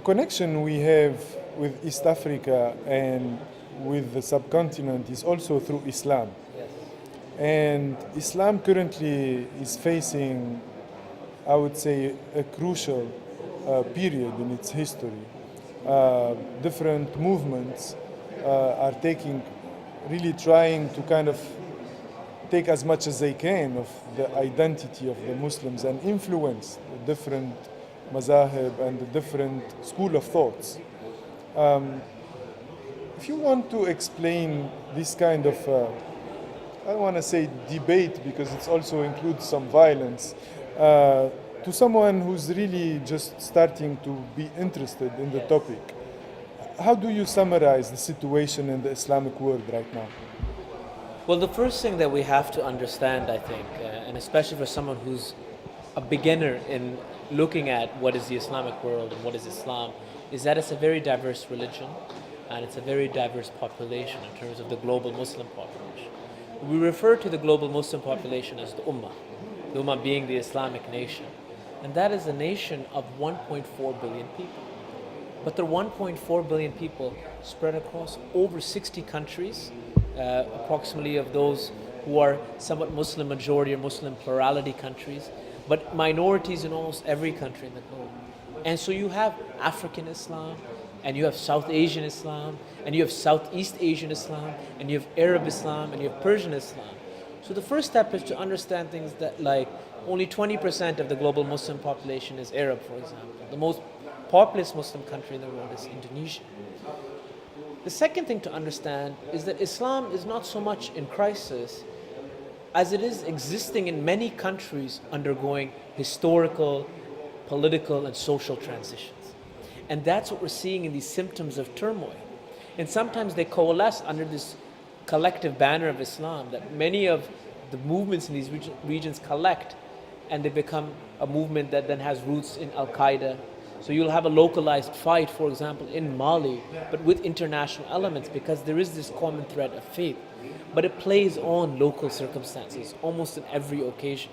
connection we have with East Africa and with the subcontinent is also through Islam. Yes. And Islam currently is facing, I would say, a crucial period in its history. Different movements are really trying to kind of take as much as they can of the identity of the Muslims and influence the different mazahib and the different school of thoughts. If you want to explain this kind of, I don't want to say debate because it also includes some violence, to someone who's really just starting to be interested in the topic, how do you summarize the situation in the Islamic world right now? Well, the first thing that we have to understand, I think, and especially for someone who's a beginner in looking at what is the Islamic world and what is Islam, is that it's a very diverse religion and it's a very diverse population in terms of the global Muslim population. We refer to the global Muslim population as the Ummah being the Islamic nation. And that is a nation of 1.4 billion people. But there are 1.4 billion people spread across over 60 countries, approximately of those who are somewhat Muslim majority or Muslim plurality countries, but minorities in almost every country in the globe. And so you have African Islam, and you have South Asian Islam, and you have Southeast Asian Islam, and you have Arab Islam, and you have Persian Islam. So the first step is to understand things that like only 20% of the global Muslim population is Arab, for example. The most populous Muslim country in the world is Indonesia. The second thing to understand is that Islam is not so much in crisis as it is existing in many countries undergoing historical, political, and social transitions. And that's what we're seeing in these symptoms of turmoil. And sometimes they coalesce under this collective banner of Islam, that many of the movements in these regions collect, and they become a movement that then has roots in Al-Qaeda. So you'll have a localized fight, for example, in Mali, but with international elements, because there is this common thread of faith. But it plays on local circumstances, almost in every occasion.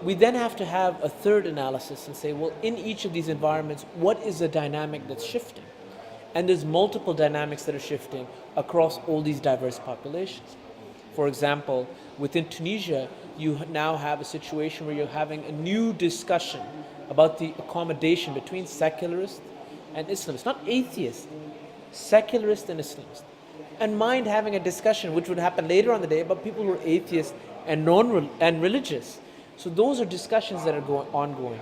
We then have to have a third analysis and say, well, in each of these environments, what is the dynamic that's shifting? And there's multiple dynamics that are shifting across all these diverse populations. For example, within Tunisia, you now have a situation where you're having a new discussion about the accommodation between secularists and Islamists, not atheists, secularists and Islamists. And mind having a discussion, which would happen later on the day, about people who are atheists and religious. So those are discussions that are ongoing.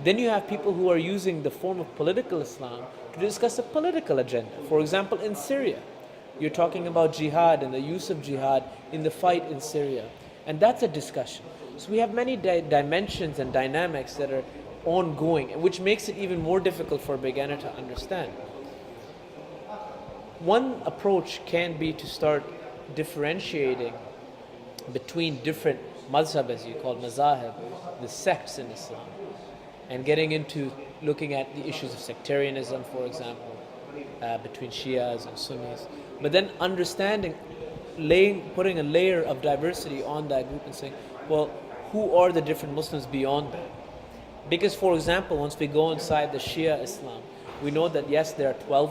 Then you have people who are using the form of political Islam to discuss a political agenda. For example, in Syria, you're talking about jihad and the use of jihad in the fight in Syria. And that's a discussion. So we have many dimensions and dynamics that are ongoing, which makes it even more difficult for a beginner to understand. One approach can be to start differentiating between different mazhab, as you call mazahib, the sects in Islam, and getting into looking at the issues of sectarianism, for example, between Shias and Sunnis, but then understanding, putting a layer of diversity on that group and saying, well, who are the different Muslims beyond that? Because, for example, once we go inside the Shia Islam, we know that yes, there are 12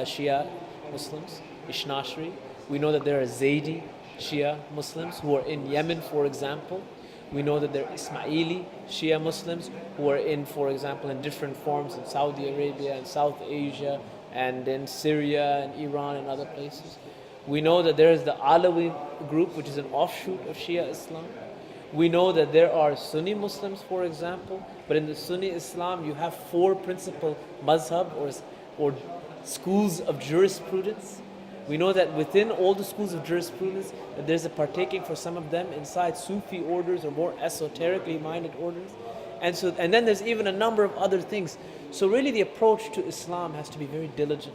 Shia Muslims, Ishnashri. We know that there are Zaydi Shia Muslims who are in Yemen, for example. We know that there are Ismaili Shia Muslims who are in, for example, in different forms in Saudi Arabia and South Asia and in Syria and Iran and other places. We know that there is the Alawi group, which is an offshoot of Shia Islam. We know that there are Sunni Muslims, for example, but in the Sunni Islam you have 4 principal mazhab or schools of jurisprudence. We know that within all the schools of jurisprudence that there's a partaking for some of them inside Sufi orders or more esoterically minded orders. And then there's even a number of other things. So really the approach to Islam has to be very diligent,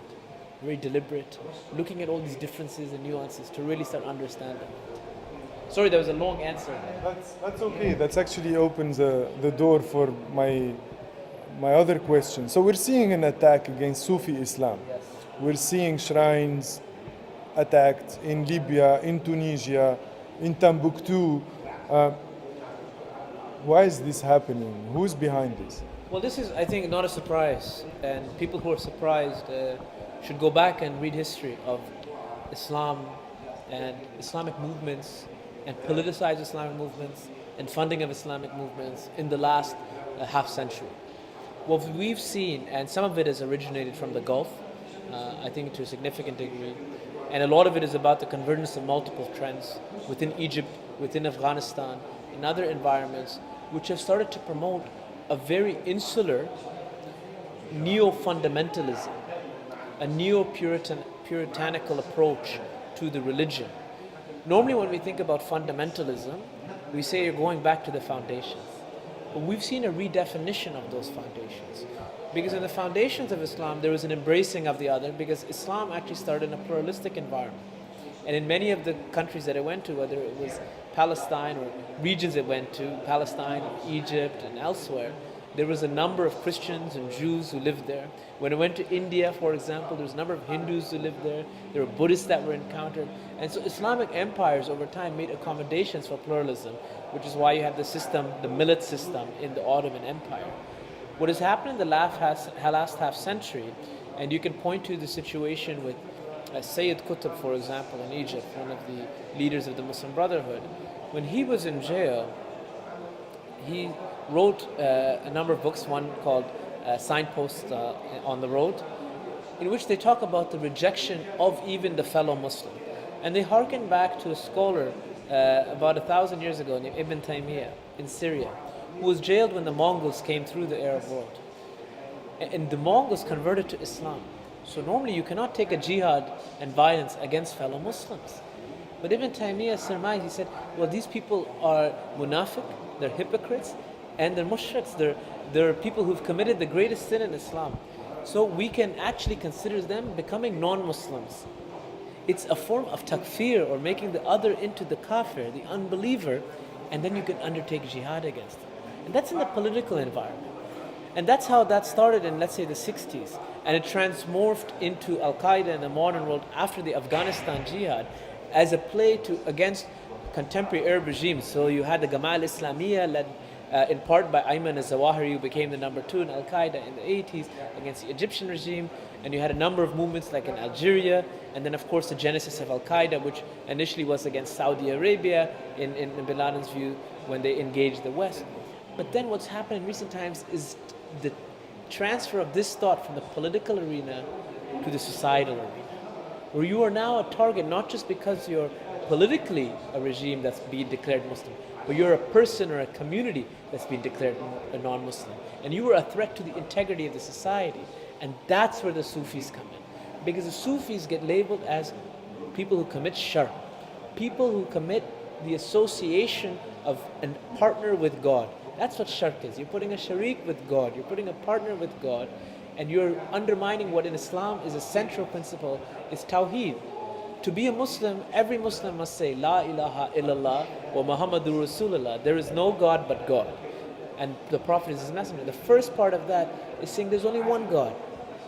very deliberate, looking at all these differences and nuances to really start understanding. Sorry, that was a long answer. That's okay. That actually opens the door for my other question. So we're seeing an attack against Sufi Islam. Yes. We're seeing shrines attacked in Libya, in Tunisia, in Timbuktu. Why is this happening? Who's behind this? Well, this is, I think, not a surprise, and people who are surprised should go back and read history of Islam and Islamic movements and politicized Islamic movements and funding of Islamic movements in the last half century. What we've seen, and some of it has originated from the Gulf, I think to a significant degree, and a lot of it is about the convergence of multiple trends within Egypt, within Afghanistan, in other environments, which have started to promote a very insular neo-fundamentalism, a neo-puritanical approach to the religion. Normally when we think about fundamentalism, we say you're going back to the foundations. But we've seen a redefinition of those foundations. Because in the foundations of Islam, there was an embracing of the other, because Islam actually started in a pluralistic environment. And in many of the countries that it went to, whether it was Palestine or regions it went to, Palestine, Egypt, and elsewhere, there was a number of Christians and Jews who lived there. When it went to India, for example, there was a number of Hindus who lived there. There were Buddhists that were encountered. And so Islamic empires over time made accommodations for pluralism, which is why you have the system, the millet system in the Ottoman Empire. What has happened in the last half century, and you can point to the situation with Sayyid Qutb, for example, in Egypt, one of the leaders of the Muslim Brotherhood. When he was in jail, he wrote a number of books, one called Signposts on the Road, in which they talk about the rejection of even the fellow Muslim. And they harken back to a scholar about 1,000 years ago named Ibn Taymiyyah in Syria, who was jailed when the Mongols came through the Arab world. And the Mongols converted to Islam. So normally you cannot take a jihad and violence against fellow Muslims. But Ibn Taymiyyah surmised, he said, well, these people are munafiq, they're hypocrites, and they're mushriks, they're people who've committed the greatest sin in Islam. So we can actually consider them becoming non-Muslims. It's a form of takfir, or making the other into the kafir, the unbeliever, and then you can undertake jihad against them. And that's in the political environment. And that's how that started in, let's say, the 60s. And it transmorphed into Al-Qaeda in the modern world after the Afghanistan jihad as a play against contemporary Arab regimes. So you had the Gamal Islamiyah, led in part by Ayman al-Zawahiri, who became the number 2 in Al-Qaeda in the 80s against the Egyptian regime. And you had a number of movements like in Algeria, and then of course the genesis of Al-Qaeda, which initially was against Saudi Arabia in Bin Laden's view when they engaged the West. But then what's happened in recent times is the transfer of this thought from the political arena to the societal arena, where you are now a target not just because you're politically a regime that's being declared Muslim, but you're a person or a community that's been declared a non-Muslim. And you are a threat to the integrity of the society. And that's where the Sufis come in. Because the Sufis get labeled as people who commit shirk, people who commit the association of a partner with God. That's what shirk is. You're putting a sharik with God, you're putting a partner with God, and you're undermining what in Islam is a central principle, is Tawheed. To be a Muslim, every Muslim must say, La ilaha illallah wa Muhammadur Rasulullah. There is no God but God. And the Prophet is his messenger. The first part of that is saying there's only one God.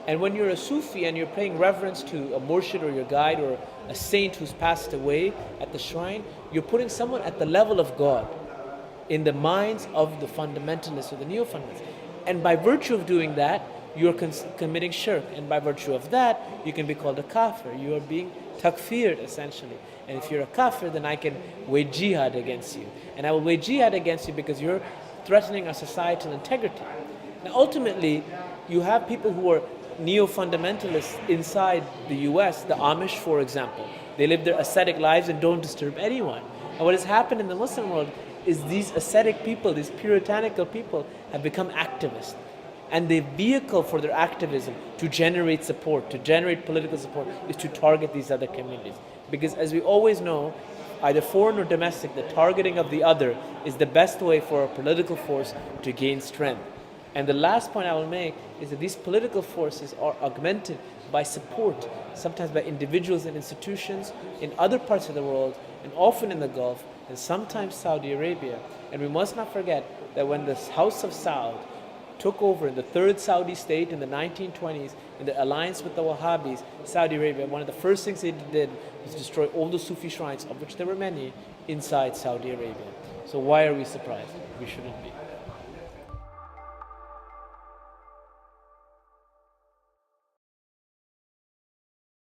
And when you're a Sufi and you're paying reverence to a murshid or your guide or a saint who's passed away at the shrine, you're putting someone at the level of God in the minds of the fundamentalists or the neo-fundamentalists. And by virtue of doing that, you're committing shirk. And by virtue of that, you can be called a kafir. You are being takfired, essentially. And if you're a kafir, then I can wage jihad against you. And I will wage jihad against you because you're threatening our societal integrity. Now, ultimately, you have people who are neo-fundamentalists inside the US, the Amish, for example. They live their ascetic lives and don't disturb anyone. And what has happened in the Muslim world is these ascetic people, these puritanical people, have become activists. And the vehicle for their activism to generate support, to generate political support, is to target these other communities. Because as we always know, either foreign or domestic, the targeting of the other is the best way for a political force to gain strength. And the last point I will make is that these political forces are augmented by support, sometimes by individuals and institutions in other parts of the world, and often in the Gulf, and sometimes Saudi Arabia. And we must not forget that when the House of Saud took over in the third Saudi state in the 1920s, in the alliance with the Wahhabis, Saudi Arabia, one of the first things they did was destroy all the Sufi shrines, of which there were many, inside Saudi Arabia. So why are we surprised? We shouldn't be.